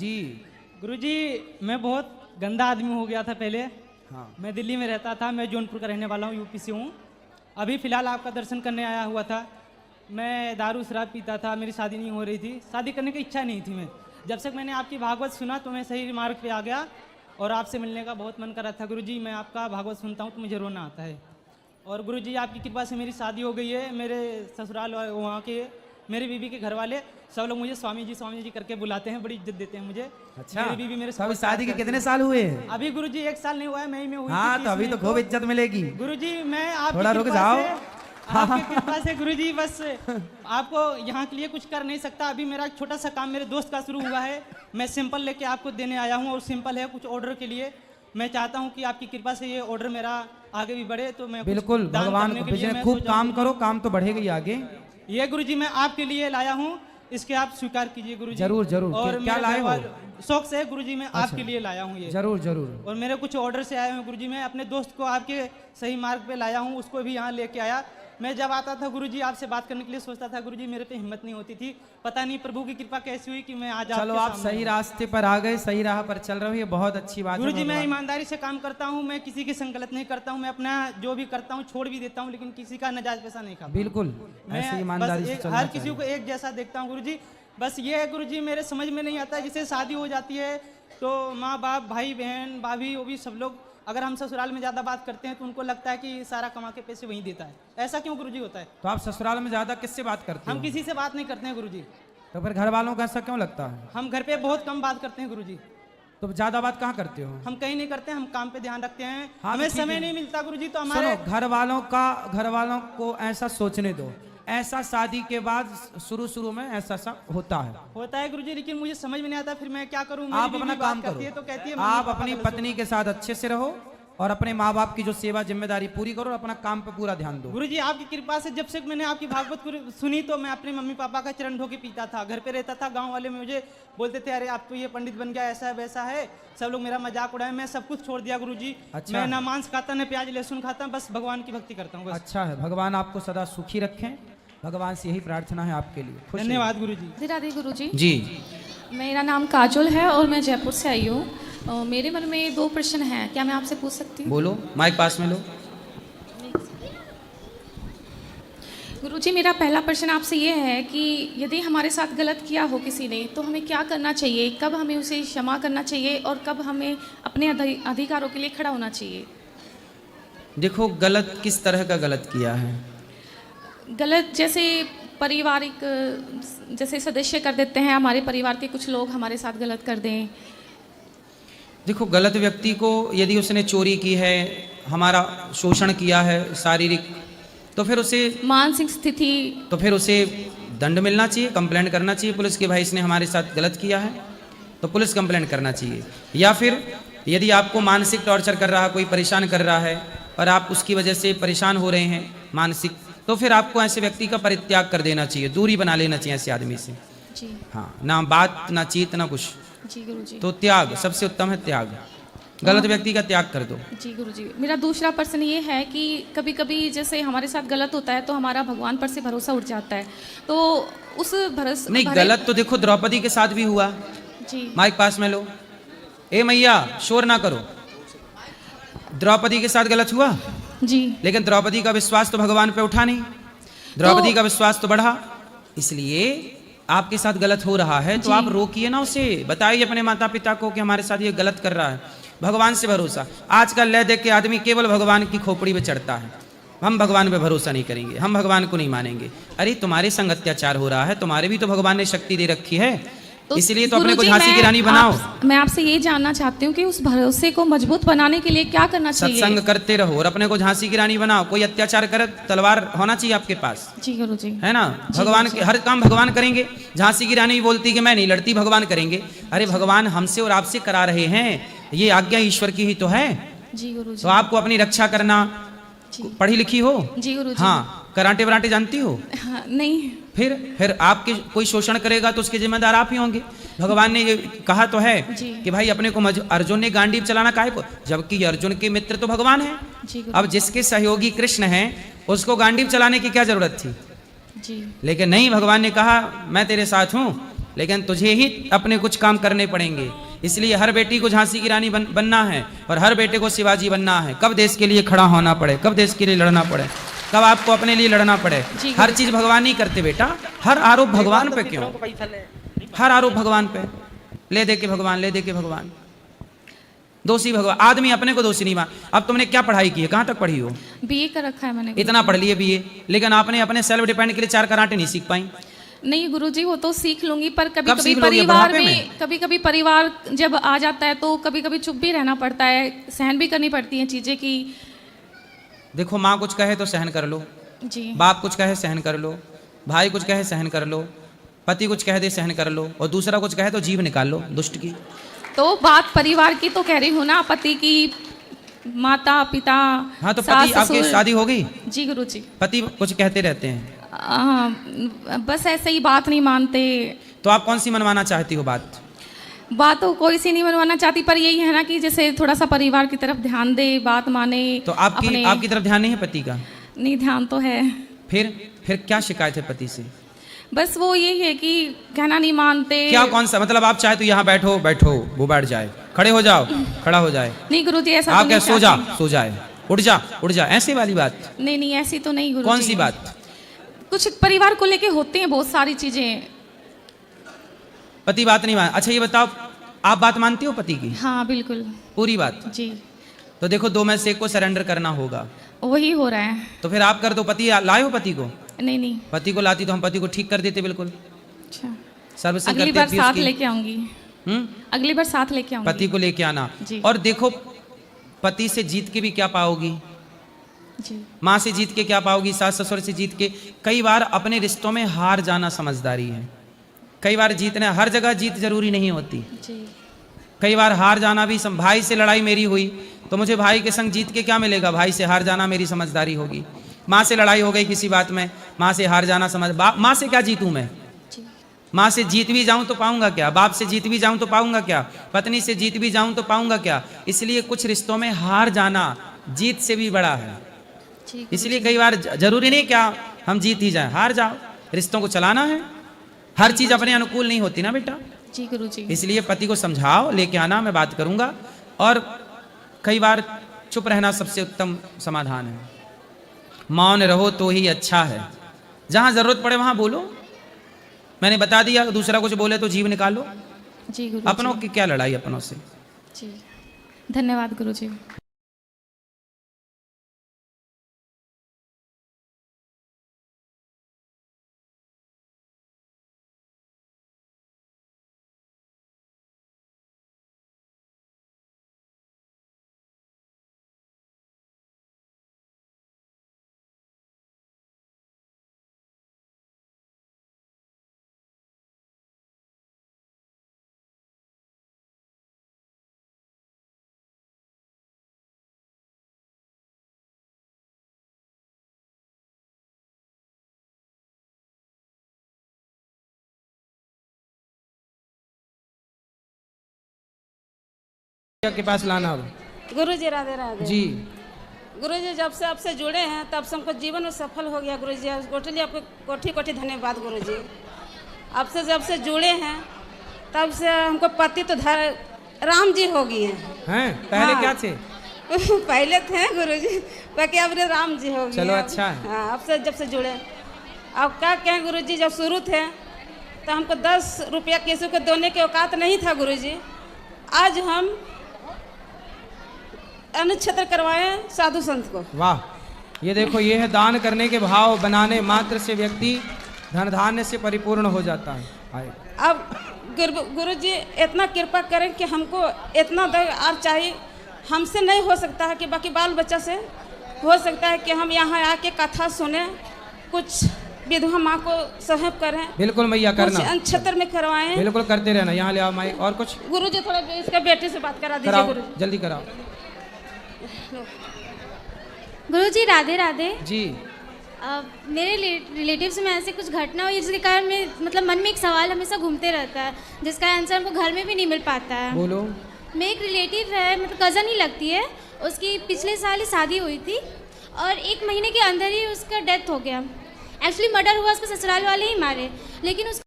जी। गुरुजी मैं बहुत गंदा आदमी हो गया था पहले। हाँ। मैं दिल्ली में रहता था, मैं जौनपुर का रहने वाला हूँ, यूपी से हूँ। अभी फ़िलहाल आपका दर्शन करने आया हुआ था। मैं दारू शराब पीता था, मेरी शादी नहीं हो रही थी, शादी करने की इच्छा नहीं थी। मैं जब तक मैंने आपकी भागवत सुना तो मैं सही मार्ग पे आ गया और आपसे मिलने का बहुत मन कर रहा था। गुरुजी मैं आपका भागवत सुनता हूँ तो मुझे रोना आता है। और गुरुजी आपकी कृपा से मेरी शादी हो गई है। मेरे ससुराल वहाँ के मेरी बीवी के घर वाले सब लोग मुझे स्वामी जी करके बुलाते हैं, बड़ी इज्जत देते हैं मुझे। अच्छा, मेरी बीवी मेरे तो अभी शादी के कितने साल हुए हैं? अभी गुरुजी 1 साल नहीं हुआ है, मई में हुई हाँ, थी, तो अभी तो खूब इज्जत मिलेगी। गुरुजी मैं आपकी थोड़ा रुक कृपा जाओ। से आपकी कृपा से गुरुजी बस आपको यहाँ के लिए कुछ कर नहीं सकता। अभी मेरा एक छोटा सा काम मेरे दोस्त का शुरू हुआ है, मैं सिंपल लेके आपको देने आया हूँ और सिंपल है कुछ ऑर्डर के लिए। मैं चाहता हूँ कि आपकी कृपा से ये ऑर्डर मेरा आगे भी बढ़े, तो मैं बिल्कुल भगवान बिजनेस खूब काम करो, काम तो बढ़ेगा ही आगे। ये गुरुजी मैं आपके लिए लाया हूँ, इसके आप स्वीकार कीजिए गुरुजी। जरूर जरूर। और क्या लाए हो? शौक से गुरुजी मैं आपके लिए लाया हूँ ये। जरूर जरूर। और मेरे कुछ ऑर्डर से आए हैं गुरुजी। मैं अपने दोस्त को आपके सही मार्ग पे लाया हूँ, उसको भी यहाँ लेके आया। मैं जब आता था गुरुजी आपसे बात करने के लिए सोचता था गुरुजी मेरे पे हिम्मत नहीं होती थी। पता नहीं प्रभु की कृपा कैसी हुई कि मैं आज चलो आप सही रास्ते पर आ गए, सही राह पर चल रहे हो, ये बहुत अच्छी बात है। गुरुजी मैं ईमानदारी से काम करता हूँ, मैं किसी की संगलत नहीं करता हूँ, मैं अपना जो भी करता हूँ छोड़ भी देता हूँ, लेकिन किसी का नजायज पैसा नहीं खाता। बिल्कुल ऐसे ईमानदारी से चलना हर किसी को एक जैसा देखता हूँ गुरुजी। बस ये है गुरुजी मेरे समझ में नहीं आता, जिसे शादी हो जाती है तो माँ बाप भाई बहन भाभी वो भी सब लोग अगर हम ससुराल में ज़्यादा बात करते हैं तो उनको लगता है कि सारा कमा के पैसे वहीं देता है। ऐसा क्यों गुरुजी होता है? तो आप ससुराल में ज्यादा किससे बात करते हो? हम किसी से बात नहीं करते हैं गुरुजी। तो फिर घर वालों का ऐसा क्यों लगता है? हम घर पे बहुत कम बात करते हैं गुरुजी। तो ज्यादा बात कहाँ करते हो? हम कहीं नहीं करते, हम काम पे ध्यान रखते हैं। हाँ, हमें तो ठीक समय है। नहीं मिलता गुरुजी, तो हमारे सुनो, घर वालों को ऐसा सोचने दो, ऐसा शादी के बाद शुरू में ऐसा होता है गुरुजी, लेकिन मुझे समझ में नहीं आता फिर मैं क्या करूं। आप अपना काम करो, तो कहती है आप अपनी पत्नी के साथ अच्छे से रहो और अपने माँ बाप की जो सेवा जिम्मेदारी पूरी करो और अपना काम पे पूरा ध्यान दो। गुरुजी आपकी कृपा से जब से मैंने आपकी भागवत सुनी तो मैं अपने मम्मी पापा का चरण धो के पीता था। घर पे रहता था, गांव वाले मुझे बोलते थे अरे आप तो ये पंडित बन गया, ऐसा है वैसा है, सब लोग मेरा मजाक उड़ाए। मैं सब कुछ छोड़ दिया गुरुजी। अच्छा। मैं ना मांस खाता ना प्याज लहसुन खाता, बस भगवान की भक्ति करता हूँ। अच्छा है, भगवान आपको सदा सुखी रखें, भगवान से यही प्रार्थना है आपके लिए। धन्यवाद गुरुजी। राधे गुरुजी। जी। मेरा नाम काजोल है और मैं जयपुर से आई हूँ। मेरे मन में 2 प्रश्न हैं, क्या मैं आपसे पूछ सकती हूँ? बोलो, माइक पास में लो। गुरुजी मेरा पहला प्रश्न आपसे ये है कि यदि हमारे साथ गलत किया हो किसी ने तो हमें क्या करना चाहिए, कब हमें उसे क्षमा करना चाहिए और कब हमें अपने अधिकारों के लिए खड़ा होना चाहिए? देखो, गलत किस तरह का गलत किया है? गलत जैसे पारिवारिक, जैसे सदस्य कर देते हैं, हमारे परिवार के कुछ लोग हमारे साथ गलत कर दें। देखो, गलत व्यक्ति को यदि उसने चोरी की है, हमारा शोषण किया है शारीरिक, तो फिर उसे मानसिक स्थिति, तो फिर उसे दंड मिलना चाहिए, कंप्लेंट करना चाहिए पुलिस के, भाई इसने हमारे साथ गलत किया है, तो पुलिस कंप्लेंट करना चाहिए। या फिर यदि आपको मानसिक टॉर्चर कर रहा है, कोई परेशान कर रहा है और आप उसकी वजह से परेशान हो रहे हैं मानसिक, तो फिर आपको ऐसे व्यक्ति का परित्याग कर देना चाहिए, दूरी बना लेना चाहिए ऐसे आदमी से। जी हाँ, ना बात ना चीत ना कुछ। जी गुरुजी। तो त्याग सबसे उत्तम है, त्याग। गलत व्यक्ति का त्याग कर दो। जी गुरुजी। मेरा दूसरा प्रश्न ये है कि कभी कभी जैसे हमारे साथ गलत होता है तो हमारा भगवान पर से भरोसा उठ जाता है, तो उस भरोसा नहीं, गलत तो देखो द्रौपदी के साथ भी हुआ। जी। माइक पास में लो। ए मैया, शोर ना करो। द्रौपदी के साथ गलत हुआ जी, लेकिन द्रौपदी का विश्वास तो भगवान पे उठा नहीं, द्रौपदी का विश्वास तो बढ़ा। इसलिए आपके साथ गलत हो रहा है तो आप रोकिए ना उसे, बताइए अपने माता पिता को कि हमारे साथ ये गलत कर रहा है। भगवान से भरोसा, आजकल ले देख के आदमी केवल भगवान की खोपड़ी पे चढ़ता है, हम भगवान पे भरोसा नहीं करेंगे, हम भगवान को नहीं मानेंगे। अरे तुम्हारे संग अत्याचार हो रहा है, तुम्हारे भी तो भगवान ने शक्ति दे रखी है, तो इसलिए तो अपने को झांसी की रानी बनाओ। मैं आपसे ये जानना चाहती हूँ कि उस भरोसे को मजबूत बनाने के लिए क्या करना चाहिए? सत्संग करते रहो और अपने को झांसी की रानी बनाओ। कोई अत्याचार करे, तलवार होना चाहिए आपके पास, जी गुरुजी, है ना। भगवान के हर काम भगवान करेंगे। झांसी की रानी बोलती कि मैं नहीं लड़ती, भगवान करेंगे। अरे भगवान हमसे और आपसे करा रहे हैं, ये आज्ञा ईश्वर की ही तो है। जी गुरुजी। तो आपको अपनी रक्षा करना, पढ़ी लिखी हो? जी गुरुजी। हाँ, कराटे वराटे जानती हो? हाँ, नहीं। फिर आपके कोई शोषण करेगा तो उसके जिम्मेदार आप ही होंगे। भगवान ने ये कहा तो है कि भाई अपने को अर्जुन ने गांडीव चलाना काहे को, जबकि अर्जुन के मित्र तो भगवान है। अब जिसके सहयोगी कृष्ण हैं उसको गांडीव चलाने की क्या जरूरत थी? जी। लेकिन नहीं, भगवान ने कहा मैं तेरे साथ हूँ, लेकिन तुझे ही अपने कुछ काम करने पड़ेंगे। इसलिए हर बेटी को झांसी की रानी बनना है और हर बेटे को शिवाजी बनना है। कब देश के लिए खड़ा होना पड़े, कब देश के लिए लड़ना पड़े, कब आपको अपने लिए लड़ना पड़े। हर चीज भगवान नहीं करते बेटा। हर आरोप भगवान पे क्यों? हर आरोप भगवान पे। ले दे के भगवान, ले दे के भगवान। दोषी भगवान। आदमी अपने को दोषी नहीं मान। अब तुमने क्या पढ़ाई की है, कहाँ तक पढ़ी हो? बीए कर रखा है मैंने। इतना पढ़ लिए बीए, लेकिन आपने अपने सेल्फ डिपेंड के लिए 4 कराटे नहीं सीख पाई। नहीं गुरुजी, वो तो सीख लूंगी, पर कभी कब कभी सीख लोगे? परिवार बुढ़ापे में, कभी कभी परिवार जब आ जाता है तो कभी कभी चुप भी रहना पड़ता है, सहन भी करनी पड़ती हैं चीजें की। देखो, माँ कुछ कहे तो सहन कर लो, जी बाप कुछ कहे सहन कर लो, भाई कुछ कहे सहन कर लो, पति कुछ कह दे सहन कर लो, और दूसरा कुछ कहे तो जीभ निकाल लो दुष्ट की। तो बात परिवार की तो कह रही हूँ ना, पति की, माता पिता। हाँ तो सास, पति, आपकी ससुर। शादी हो गई? जी गुरुजी। पति कुछ कहते रहते हैं, बस ऐसे ही बात नहीं मानते। तो आप कौन सी मनवाना चाहती हो बात? बात तो कोई सी नहीं मनवाना चाहती, पर यही है ना कि जैसे थोड़ा सा परिवार की तरफ ध्यान दे, बात माने। तो आपकी तरफ ध्यान नहीं है पति का? नहीं, ध्यान तो है। फिर क्या शिकायत है पति से? बस वो यही है कि कहना नहीं मानते। क्या, कौन सा मतलब? आप चाहे तो यहाँ बैठो, बैठो, वो बैठ जाए, खड़े हो जाओ, खड़ा हो जाए। नहीं गुरुजी, ऐसा आप तो क्या नहीं सो जा, चाहती। सो जाए, उठ जा, ऐसी वाली बात? नहीं नहीं, ऐसी तो नहीं गुरुजी। कौन सी बात? कुछ परिवार को लेके होते हैं बहुत सारी चीजें। पति बात नहीं मान। अच्छा ये बताओ, आप बात मानती हो पति की? हाँ बिल्कुल। पूरी बात? जी। तो देखो, 2 में से एक को सरेंडर करना होगा। वही हो रहा है। तो फिर आप कर दो। पति लाए हो पति को? नहीं नहीं। पति को लाती तो हम पति को ठीक कर देते बिल्कुल। अच्छा, सर्विसिंग अगली करते बार थे साथ उसकी। लेके आऊंगी। अगली बार साथ लेके आऊंगी। पति को लेके आना। जी। और देखो, पति से जीत के भी क्या पाओगी? जी। माँ से जीत के क्या पाओगी? सास ससुर से जीत के। कई बार अपने रिश्तों में हार जाना समझदारी है। कई बार जीतना, हर जगह जीत जरूरी नहीं होती। जी। कई बार हार जाना भी भाई से लड़ाई मेरी हुई तो मुझे भाई के संग जीत के क्या मिलेगा? भाई से हार जाना मेरी समझदारी होगी। माँ से लड़ाई हो गई किसी बात में, माँ से हार जाना माँ से क्या जीतूं मैं? जी। माँ से जीत भी जाऊं तो पाऊंगा क्या? बाप से जीत भी जाऊं तो पाऊंगा क्या? पत्नी से जीत भी जाऊं तो पाऊंगा क्या? इसलिए कुछ रिश्तों में हार जाना जीत से भी बड़ा है। जी। इसलिए कई बार जरूरी नहीं क्या हम जीत ही जाएं, हार जाओ। रिश्तों को चलाना है, हर चीज अपने अनुकूल नहीं होती ना बेटा। जी गुरुजी। इसलिए पति को समझाओ, लेके आना, मैं बात करूंगा। और कई बार चुप रहना सबसे उत्तम समाधान है। मौन रहो तो ही अच्छा है। जहां जरूरत पड़े वहां बोलो। मैंने बता दिया, दूसरा कुछ बोले तो जीव निकालो। जी गुरुजी। अपनों की क्या लड़ाई अपनों से। जी, धन्यवाद गुरुजी। के पास लाना हो। गुरुजी राधे राधे। जी। गुरुजी जब से आपसे जुड़े हैं तब से हमको जीवन में सफल हो गया गुरुजी। टोटली आपको कोटि कोटि धन्यवाद गुरुजी। आपसे जब से जुड़े हैं तब से हमको पति तो राम जी हो गए हैं। पहले हाँ। क्या थे? पहले थे गुरुजी, बाकी अब राम जी हो गए। चलो अच्छा है। हाँ, आपसे जब से जुड़े। अब क्या कहें गुरुजी, जब शुरू थे तो हमको 10 रुपया किसी को देने के औकात नहीं था गुरुजी। आज हम अनुच्छेत्र करवाए साधु संत को। वाह, ये देखो, ये है दान करने के भाव बनाने मात्र से व्यक्ति धन धान्य से परिपूर्ण हो जाता है। अब गुरुजी इतना कृपा करें कि हमको इतना और चाहिए। हमसे नहीं हो सकता है कि बाकी बाल बच्चा से हो सकता है कि हम यहाँ आके कथा सुने, कुछ विधवा माँ को सहब करें। बिल्कुल मैया, करना। कुछ अनुच्छेत्र में करवाएं। बिल्कुल करते रहना। यहाँ ले आओ माइक। और कुछ गुरुजी थोड़ा इसका बेटी से बात करा दीजिए कराओ, गुरुजी। जल्दी कराओ। गुरुजी राधे राधे। जी। मेरे रिलेटिव्स में ऐसे कुछ घटना हुई जिसके कारण में मतलब मन में एक सवाल हमेशा घूमते रहता है, जिसका आंसर हमको घर में भी नहीं मिल पाता है। बोलो। मेरे एक रिलेटिव है, मतलब कज़न ही लगती है, उसकी पिछले साल ही शादी हुई थी और 1 महीने के अंदर ही उसका डेथ हो गया। एक्चुअली मर्डर हुआ, उसके ससुराल वाले ही मारे, लेकिन उस